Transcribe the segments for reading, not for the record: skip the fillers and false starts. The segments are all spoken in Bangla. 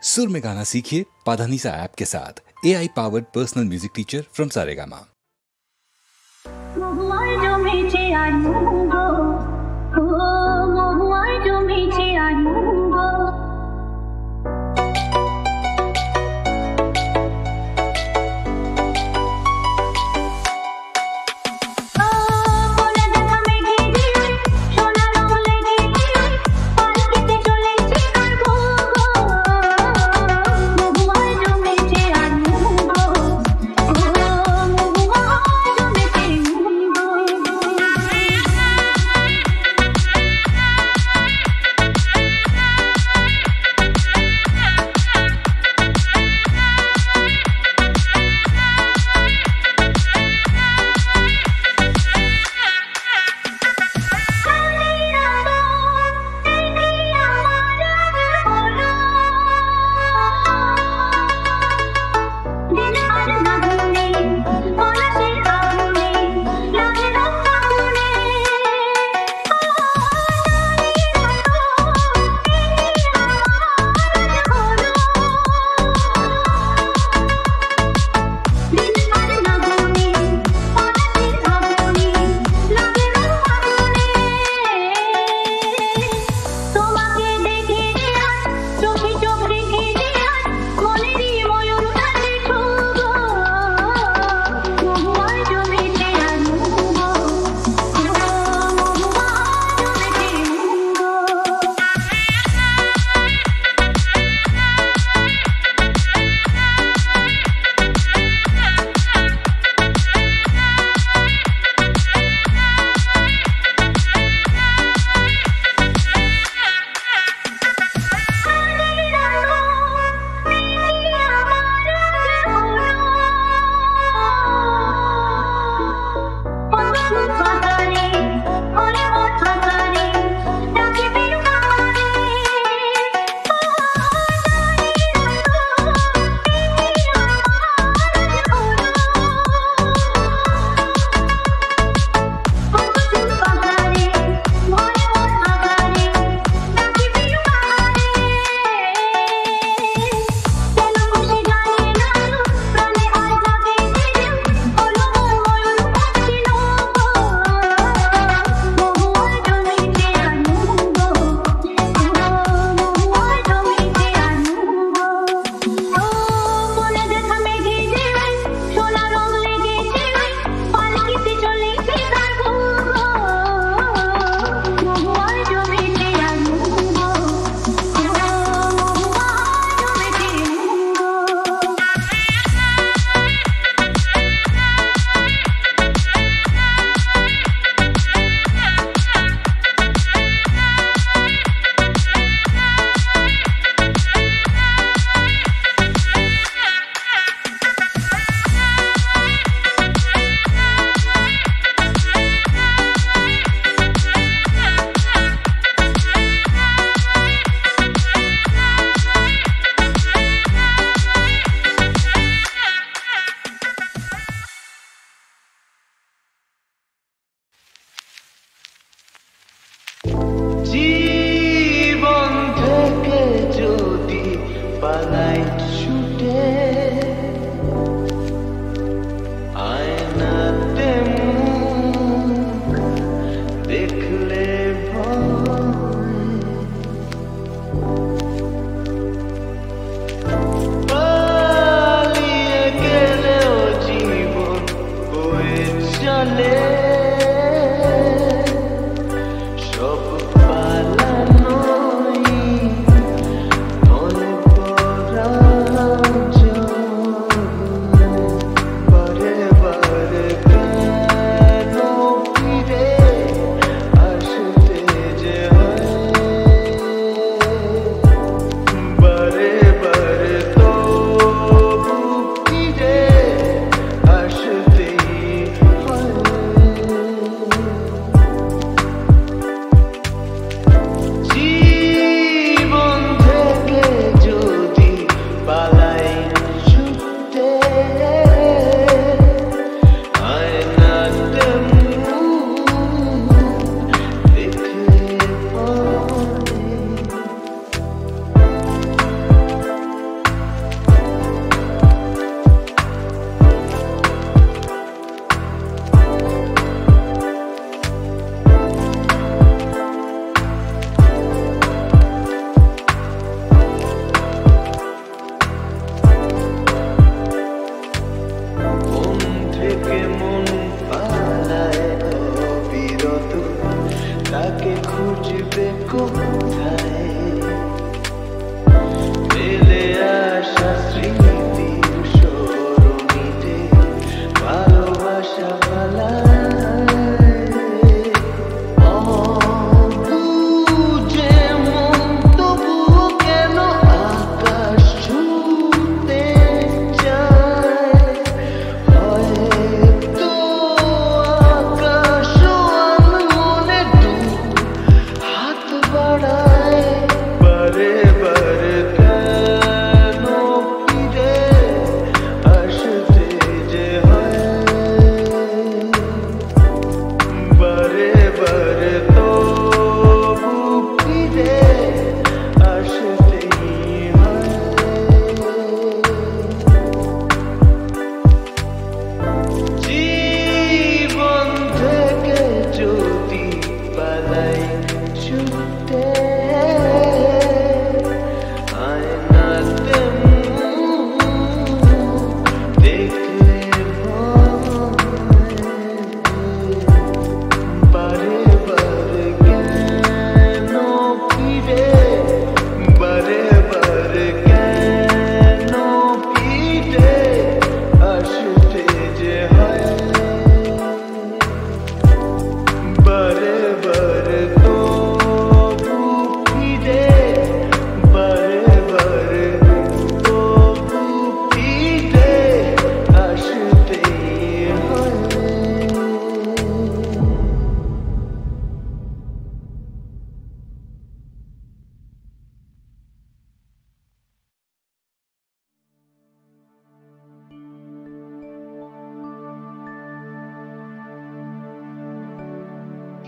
सुर में गाना सीखिए पाधानीसा ऐप के साथ। AI powered personal music teacher from Saregama.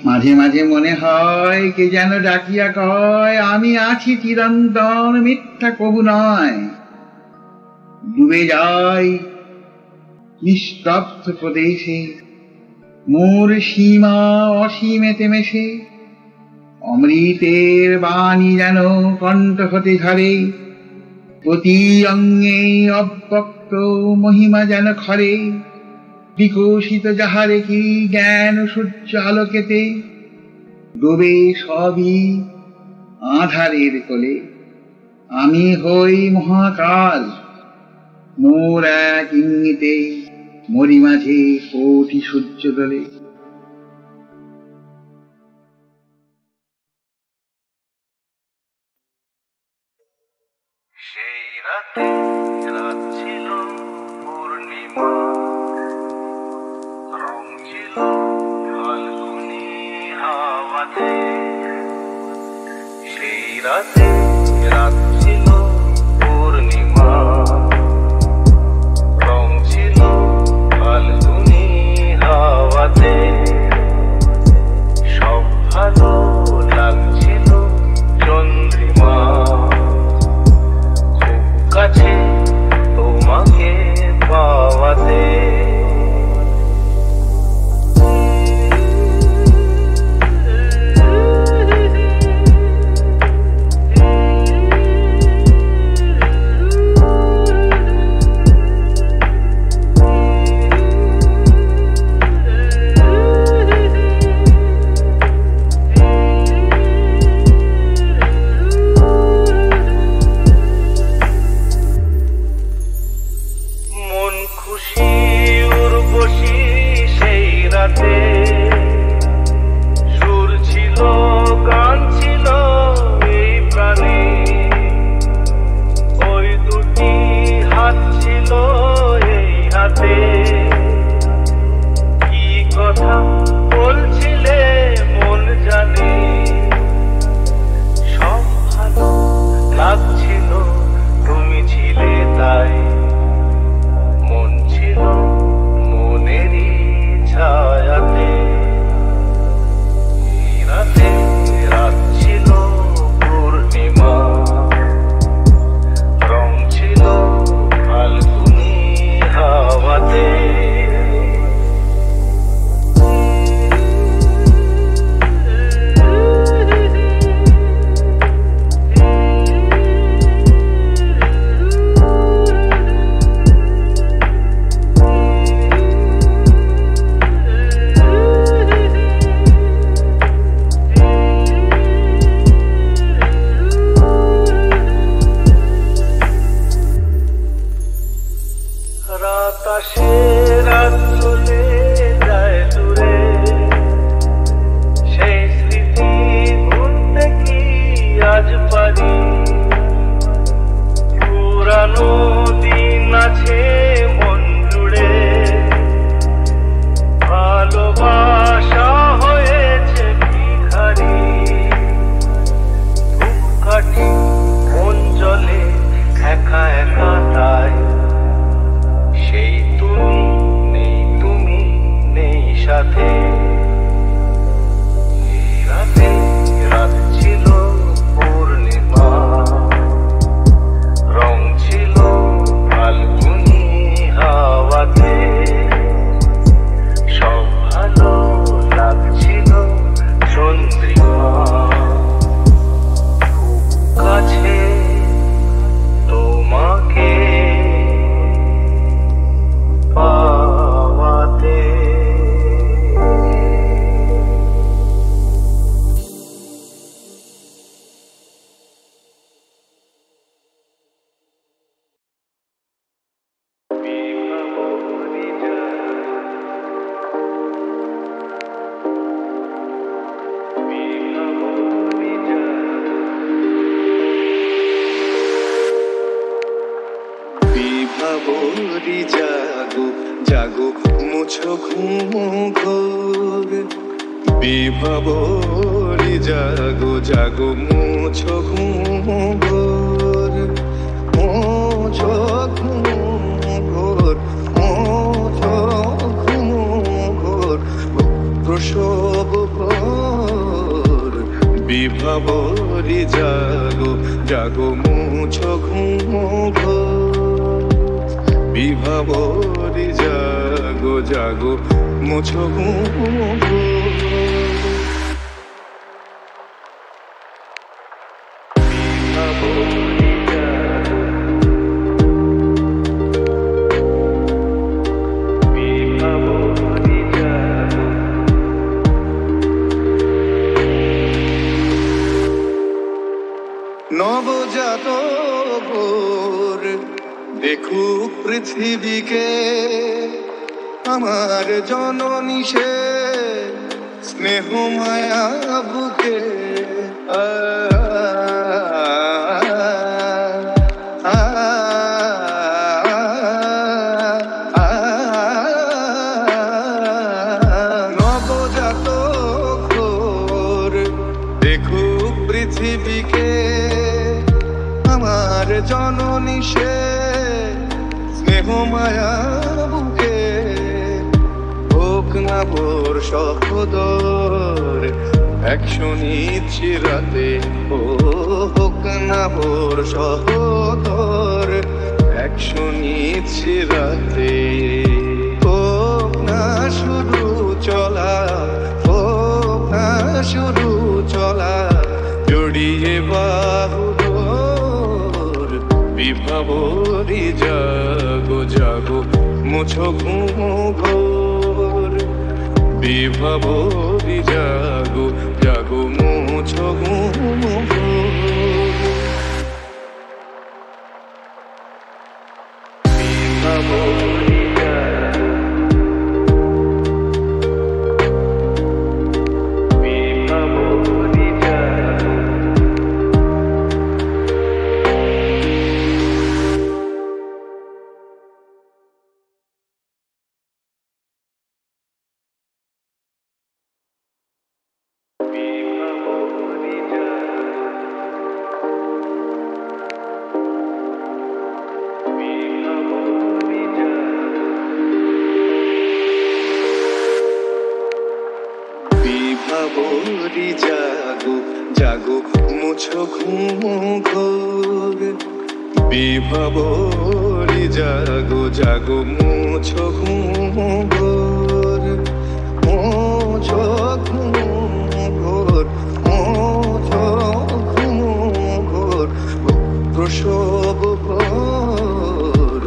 মাঝে মাঝে মনে হয় কে যেন ডাকিয়া কয়, আমি আছি চিরন্তন, মিথ্যা কবু নয়। ডুবে যাই নিস্তব্ধ প্রদেশে, মোর সীমা অসীমেতে মেশে। অমৃতের বাণী যেন কণ্ঠ হতে ঝরে, প্রতি অঙ্গে অব্যক্ত মহিমা যেন খরে। বিকশিত যাহারে কি জ্ঞান সূর্য আলোকেতে, ডোবে সবই আঁধারের কোলে। আমি হই মহাকাল, মোর এক ইঙ্গিতে মরি মাঝে কোটি সূর্য দোলে। সেই রাতে রাত ছিল পূর্ণিমা, রং ছিল ফাল্গুনি হাওয়াতে। সেই রাতে রাত ছিল পূর্ণিমা, রং ছিল ফাল্গুনি হাওয়াতে। সব ভালো লাগছিল চন্দ্রিমা, কাছে তোমাকে পাওয়াতে। সুর ছিল, গান ছিল এই প্রাণে, ওই দুটি হাত ছিল এই হাতে। কি কথা বলছিলে মন জানে, সব ভালো লাগছিল তুমি ছিলে তাই। মন ছিল মনেরই ছায়াতে। রাতে রাত ছিল পূর্ণিমা, রং ছিল ফাল্গুনি হাওয়াতে। রাত আসে রাত চলে যায় দূরে, সেই স্মৃতি ভুলতে কি আজ পারি? পুরানো দিন আছে মন জুড়ে, ভালোবাসা হয়েছে ভিখারি। ধূপকাঠি মন জলে একা একা তাই। সেই তুমি নেই সাথে। রাতে রাত ছিল পূর্ণিমা, রং ছিল ফাল্গুনি হাওয়াতে। সব ভালো লাগছিল চন্দ্রিমা, কাছে তোমাকে পাওয়াতে। বিভাবরী জাগো জাগো মুছো ঘুম ঘোর। বিভাবরী জাগো জাগো মুছো ঘুম ঘোর। মুছো ঘুম ঘোর, মুছো ঘুম ঘোর। প্রসব বিভাবরি জাগো জাগো মুছো ঘুম নবজাতক দেখুক পৃথিবীকে আমার জননী সে স্নেহ মায়া বুকে নবজাতক দেখুক পৃথিবীকে আমার জননী সে স্নেহ মায়া বুকে হোক না ভোর সহোদর একশো নিচ্ছি রাতে ও হোক না ভোর সহোদর একশো নিচ্ছি রাতে হোক না শুরু চলা হোক না শুরু চলা জড়িয়ে বাহু বিভাবরি জাগো জাগো মুছো ঘোর বিভাবরি জাগো জাগো মুছো ঘোর বিভাবরি বিভাবরি জাগো জাগো মুছো ঘোর বিভাবরি জাগো জাগো মুছো ঘোর মুছো ঘোর মুছো ঘোর প্রসব ঘোর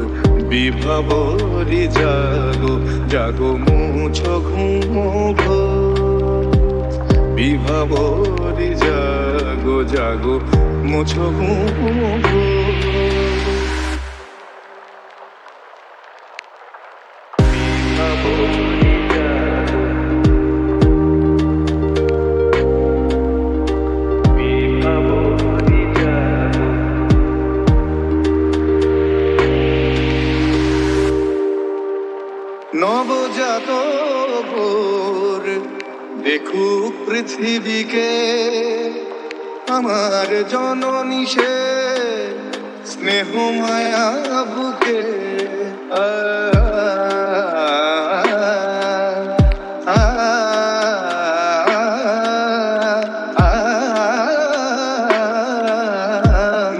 বিভাবরি জাগো জাগো মুছো ঘোর বিভাবরি জাগো জাগো মুছো ঘোর নবজাতক দেখুক পৃথিবীকে আমার জননী সে স্নেহ মায়া বুকে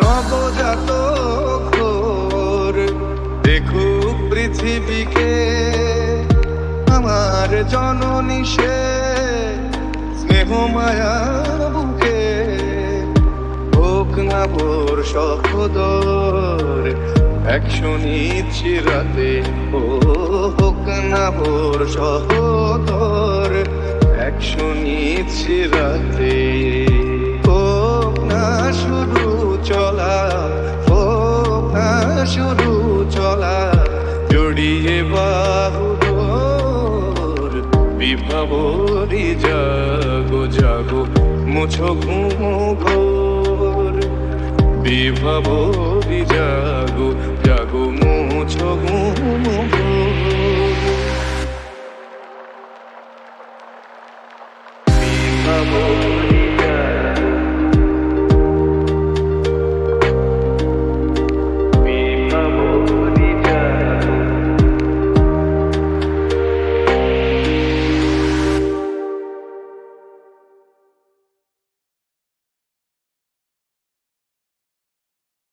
নবজাতক দেখুক পৃথিবীকে আমার জননী সে স্নেহ মায়া বুকে হোক না ভোর সহোদর একশো নিচ্ছি রাতে ও হোক না ভোর সহোদর একশো নিচ্ছি রাতে হোক না শুরু চলা হোক না শুরু চলা জড়িয়ে বাহু বিভাবরি জাগো জাগো মুছো ঘোর বিভাবরি জাগো